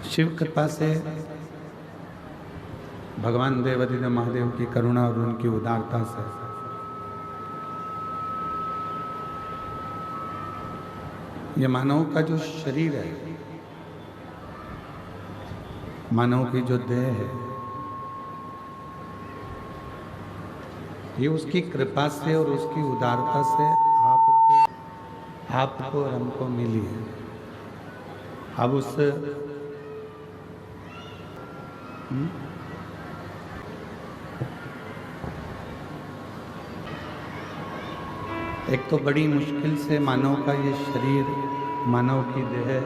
शिव कृपा से भगवान देवादिदेव महादेव की करुणा और उनकी उदारता से ये मानव का जो शरीर है, मानव की जो देह है, ये उसकी कृपा से और उसकी उदारता से आपको और हमको मिली है। अब उस एक तो बड़ी मुश्किल से मानव का ये शरीर, मानव की देह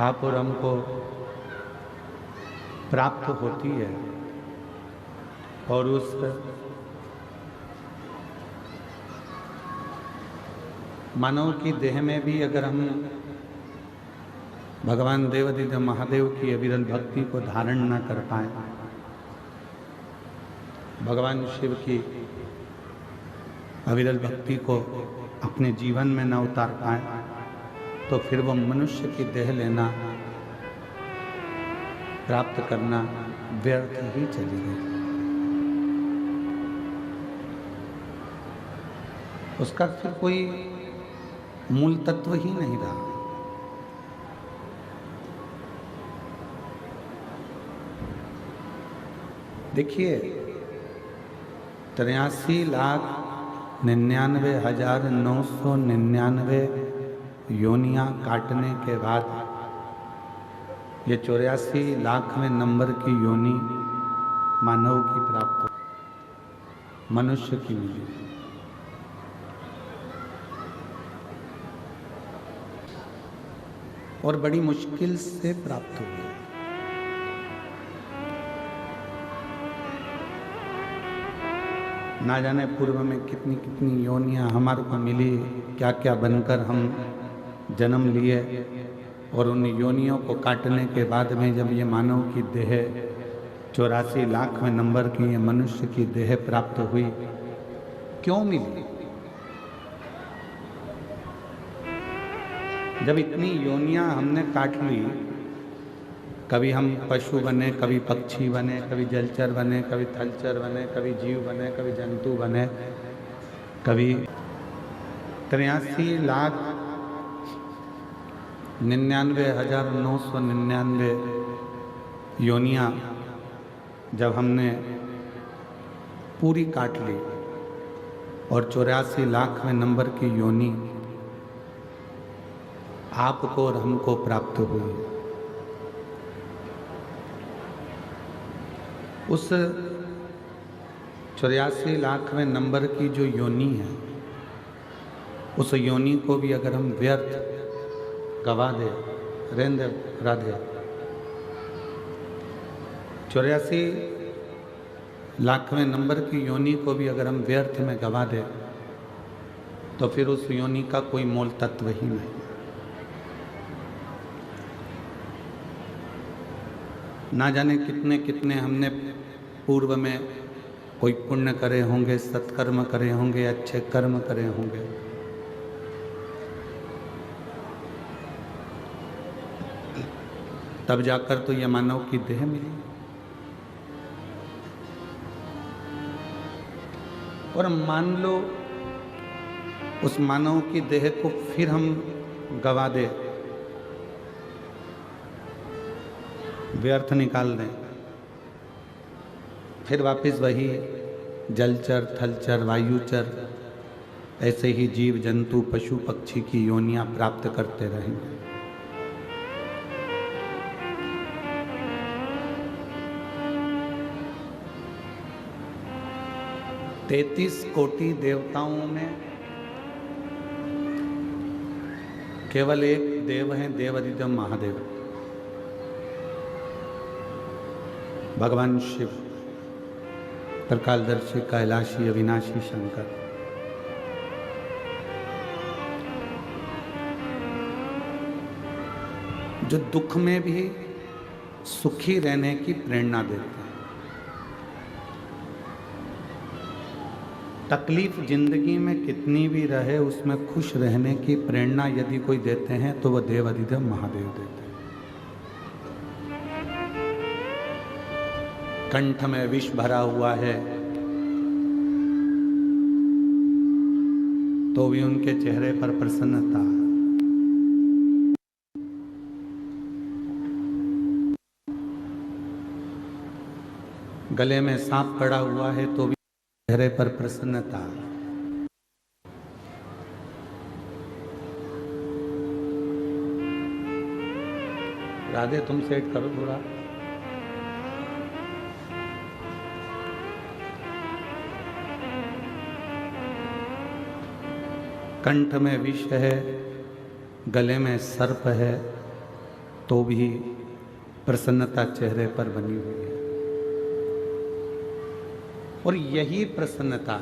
आप और हमको प्राप्त होती है, और उस मानव की देह में भी अगर हम भगवान देवादिदेव महादेव की अविरल भक्ति को धारण न कर पाए, भगवान शिव की अविरल भक्ति को अपने जीवन में न उतार पाए, तो फिर वो मनुष्य की देह लेना, प्राप्त करना व्यर्थ ही चली गई। उसका फिर कोई मूल तत्व ही नहीं रहा। देखिए, 83,99,999 योनियां काटने के बाद ये 84,00,000वें नंबर की योनि मानव की प्राप्त हो, मनुष्य की मिली। और बड़ी मुश्किल से प्राप्त हुई। ना जाने पूर्व में कितनी कितनी योनियां हमारे को मिली, क्या क्या बनकर हम जन्म लिए, और उन योनियों को काटने के बाद में जब ये मानव की देह 84,00,000वें नंबर की ये मनुष्य की देह प्राप्त हुई, क्यों मिली? जब इतनी योनियां हमने काट ली, कभी हम पशु बने, कभी पक्षी बने, कभी जलचर बने, कभी थलचर बने, कभी जीव बने, कभी जंतु बने, कभी 83,99,999 योनियां जब हमने पूरी काट ली, और 84,00,000वें नंबर की योनि आपको और हमको प्राप्त हुई। उस 84,00,000वें नंबर की जो योनि है, उस योनि को भी अगर हम व्यर्थ गवा दे, रेंद्र राधे, 84,00,000वें नंबर की योनि को भी अगर हम व्यर्थ में गवा दे, तो फिर उस योनि का कोई मूल तत्व ही नहीं। ना जाने कितने कितने हमने पूर्व में कोई पुण्य करे होंगे, सत्कर्म करे होंगे, अच्छे कर्म करे होंगे, तब जाकर तो यह मानव की देह मिली। और मान लो उस मानव की देह को फिर हम गवा दे, व्यर्थ निकाल दें, फिर वापस वही जलचर, थलचर, वायुचर, ऐसे ही जीव जंतु पशु पक्षी की योनियां प्राप्त करते रहेंगे। तैंतीस कोटि देवताओं में केवल एक देव हैं, देवादिदेव महादेव, भगवान शिव, त्रिकालदर्शी, कैलाशी, अविनाशी शंकर। जो दुख में भी सुखी रहने की प्रेरणा देते हैं। तकलीफ जिंदगी में कितनी भी रहे उसमें खुश रहने की प्रेरणा यदि कोई देते हैं तो वह देव अधिदेव महादेव देते हैं। कंठ में विष भरा हुआ है तो भी उनके चेहरे पर प्रसन्नता। गले में सांप पड़ा हुआ है तो भी चेहरे पर प्रसन्नता। राधे तुम सेट करो थोड़ा। कंठ में विष है, गले में सर्प है तो भी प्रसन्नता चेहरे पर बनी हुई है। और यही प्रसन्नता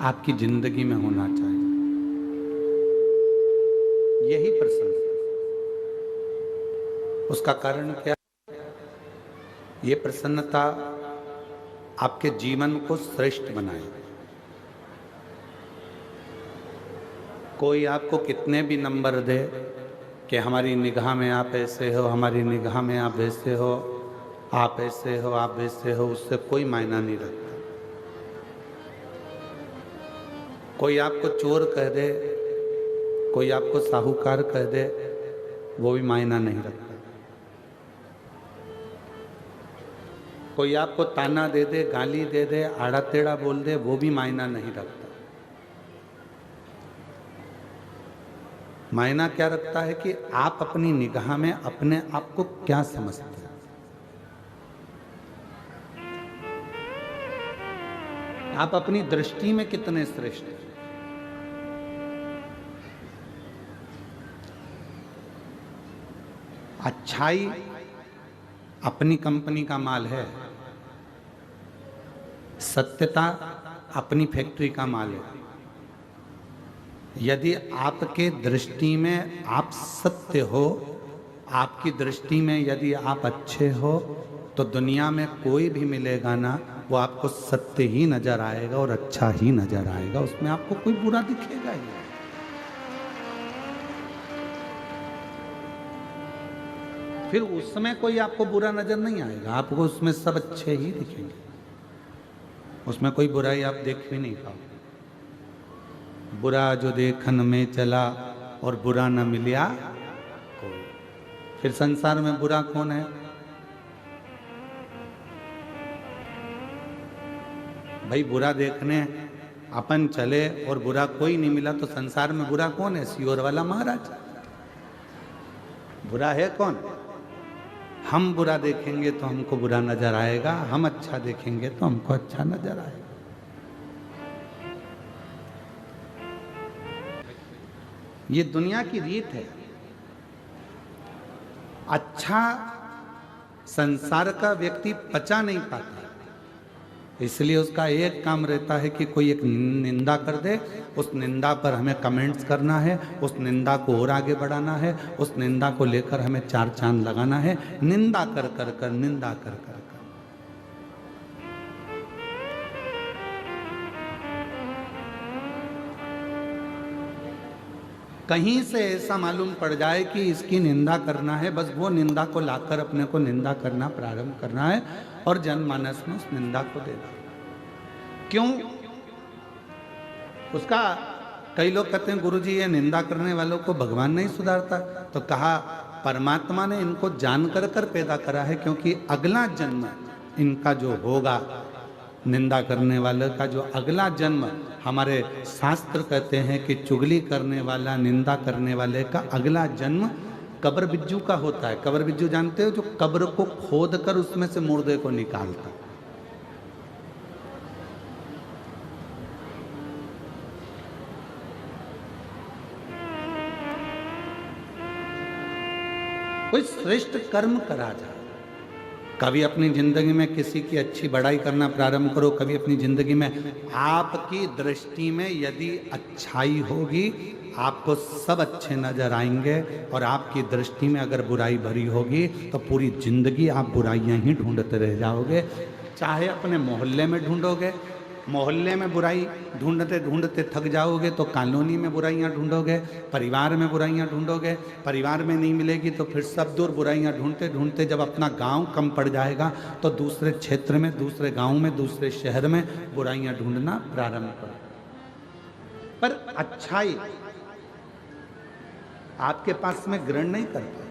आपकी जिंदगी में होना चाहिए। यही प्रसन्नता, उसका कारण क्या? ये प्रसन्नता आपके जीवन को श्रेष्ठ बनाए। कोई आपको कितने भी नंबर दे कि हमारी निगाह में आप ऐसे हो, हमारी निगाह में आप वैसे हो, आप ऐसे हो, आप वैसे हो, उससे कोई मायना नहीं रखता। कोई आपको चोर कह दे, कोई आपको साहूकार कह दे, वो भी मायना नहीं रखता। कोई आपको ताना दे दे, गाली दे दे, आड़ा टेढ़ा बोल दे, वो भी मायना नहीं रखता। मायना क्या रखता है कि आप अपनी निगाह में अपने आप को क्या समझते हैं। आप अपनी दृष्टि में कितने श्रेष्ठ हैं। अच्छाई अपनी कंपनी का माल है, सत्यता अपनी फैक्ट्री का माल है। यदि आपके दृष्टि में आप सत्य हो, आपकी दृष्टि में यदि आप अच्छे हो, तो दुनिया में कोई भी मिलेगा ना, वो आपको सत्य ही नजर आएगा और अच्छा ही नजर आएगा। उसमें आपको कोई बुरा दिखेगा ही। फिर उसमें कोई आपको बुरा नजर नहीं आएगा, आपको उसमें सब अच्छे ही दिखेंगे। उसमें कोई बुराई आप देख भी नहीं पाओगे। बुरा जो देखन में चला और बुरा न मिला कोई। फिर संसार में बुरा कौन है? भाई बुरा देखने अपन चले और बुरा कोई नहीं मिला तो संसार में बुरा कौन है? सियोर वाला महाराज। बुरा है कौन? हम बुरा देखेंगे तो हमको बुरा नजर आएगा, हम अच्छा देखेंगे तो हमको अच्छा नजर आएगा। ये दुनिया की रीत है। अच्छा संसार का व्यक्ति पचा नहीं पाता, इसलिए उसका एक काम रहता है कि कोई एक निंदा कर दे, उस निंदा पर हमें कमेंट्स करना है, उस निंदा को और आगे बढ़ाना है, उस निंदा को लेकर हमें चार चांद लगाना है। निंदा कर कर कर, निंदा कर कर कर। कहीं से ऐसा मालूम पड़ जाए कि इसकी निंदा करना है, बस वो निंदा को लाकर अपने को निंदा करना प्रारंभ करना है और जनमानस में उस निंदा को देना। क्यों? उसका कई लोग कहते हैं गुरुजी ये निंदा करने वालों को भगवान नहीं सुधारता। तो कहा परमात्मा ने इनको जानकर कर पैदा करा है, क्योंकि अगला जन्म इनका जो होगा, निंदा करने वाले का जो अगला जन्म, हमारे शास्त्र कहते हैं कि चुगली करने वाला, निंदा करने वाले का अगला जन्म कब्र बिज्जू का होता है। कब्र बिज्जू जानते हो? जो कब्र को खोद कर उसमें से मुर्दे को निकालता। कोई श्रेष्ठ कर्म करा जा। कभी अपनी जिंदगी में किसी की अच्छी बड़ाई करना प्रारंभ करो। कभी अपनी जिंदगी में आपकी दृष्टि में यदि अच्छाई होगी, आपको सब अच्छे नजर आएंगे। और आपकी दृष्टि में अगर बुराई भरी होगी तो पूरी जिंदगी आप बुराइयां ही ढूंढते रह जाओगे। चाहे अपने मोहल्ले में ढूंढोगे, मोहल्ले में बुराई ढूंढते ढूंढते थक जाओगे तो कॉलोनी में बुराइयां ढूंढोगे, परिवार में बुराइयां ढूंढोगे, परिवार में नहीं मिलेगी तो फिर सब दूर बुराइयां ढूंढते ढूंढते जब अपना गांव कम पड़ जाएगा तो दूसरे क्षेत्र में, दूसरे गांव में, दूसरे शहर में बुराइयां ढूंढना प्रारंभ करो। पर अच्छाई आपके पास में ग्रहण नहीं करता।